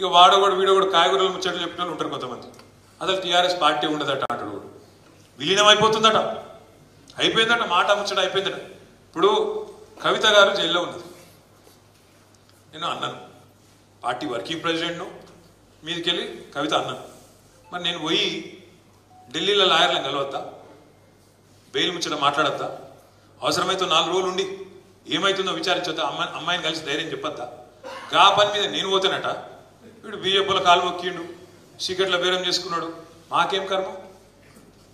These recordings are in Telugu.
ఇక వాడోడు వీడోడు కాయగూరలు ముచ్చట్లు చెప్పిన వాళ్ళు ఉంటారు కొంతమంది. అసలు టీఆర్ఎస్ పార్టీ ఉండదట అంటాడు, విలీనం అయిపోతుందట, అయిపోయిందట, మాట ముచ్చట అయిపోయిందట. ఇప్పుడు కవిత గారు జైల్లో ఉన్నది, నేను అన్నాను పార్టీ వర్కింగ్ ప్రెసిడెంట్ను, మీదకెళ్ళి కవిత అన్నాను. మరి నేను పోయి ఢిల్లీలో లాయర్లను కలవద్దా, బెయిల్ ముచ్చట మాట్లాడద్దా, అవసరమైతే 4 రోజులు ఉండి ఏమవుతుందో విచారించొద్దా, అమ్మాయిని కలిసి ధైర్యం చెప్పొద్దా? గా పని మీద నేను పోతేనట వీడు బీజేపీలో కాలు మొక్కిండు, సీక్రెట్ల బేరం చేసుకున్నాడు. మాకేం కర్మ?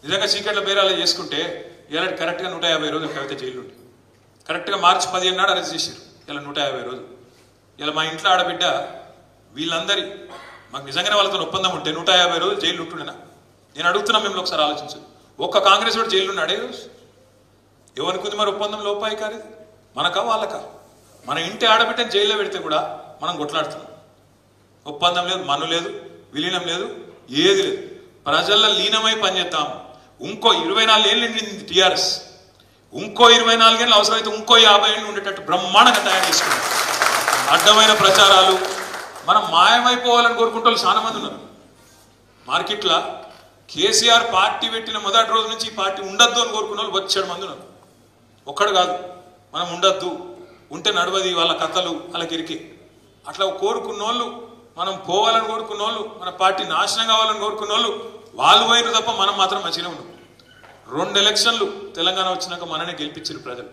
నిజంగా సీక్రెట్ల బేరాలు చేసుకుంటే ఇలా కరెక్ట్గా 150 రోజులు కవిత జైలు ఉండి, కరెక్ట్గా మార్చి 15 నాడు అరెస్ట్ చేశారు. ఇలా 150 రోజులు. ఇలా మా ఇంట్లో ఆడబిడ్డ వీళ్ళందరి మాకు నిజంగానే వాళ్ళతో ఒప్పందం ఉంటే 150 రోజులు జైలు ఉంటుండేనా? నేను అడుగుతున్నా, మిమ్మల్ని ఒకసారి ఆలోచించు. ఒక్క కాంగ్రెస్ వాడు జైలు ఉన్నాడే రోజు? ఎవరికి మరి ఒప్పందం లోపాయి కాదు, మనకా వాళ్ళకా? మన ఇంటి ఆడబిడ్డని జైల్లో పెడితే కూడా మనం కొట్లాడుతున్నాం. ఒప్పందం లేదు, మన్ను లేదు, విలీనం లేదు, ఏది లేదు. ప్రజల్లో లీనమై పనిచేద్దాం. ఇంకో 24 ఏళ్ళు నిండింది టీఆర్ఎస్, ఇంకో 24 ఏళ్ళు అవసరమైతే ఇంకో 50 ఏళ్ళు ఉండేటట్టు బ్రహ్మాండంగా తయారు చేసుకున్నాం. అడ్డమైన ప్రచారాలు, మనం మాయమైపోవాలని కోరుకుంటే వాళ్ళు చాలా మంది ఉన్నారు మార్కెట్లో. కేసీఆర్ పార్టీ పెట్టిన మొదటి రోజు నుంచి ఈ పార్టీ ఉండద్దు అని కోరుకున్న వాళ్ళు 7 మంది ఉన్నారు. ఒక్కడు కాదు, మనం ఉండద్దు, ఉంటే నడవది, వాళ్ళ కథలు వాళ్ళకి ఇరికి అట్లా కోరుకున్న వాళ్ళు, మనం పోవాలని కోరుకున్న వాళ్ళు, మన పార్టీ నాశనం కావాలని కోరుకున్న వాళ్ళు పోయిన తప్ప మనం మాత్రం మంచిగా ఉన్నాం. 2 ఎలక్షన్లు తెలంగాణ వచ్చినాక మననే గెలిపించారు ప్రజలు.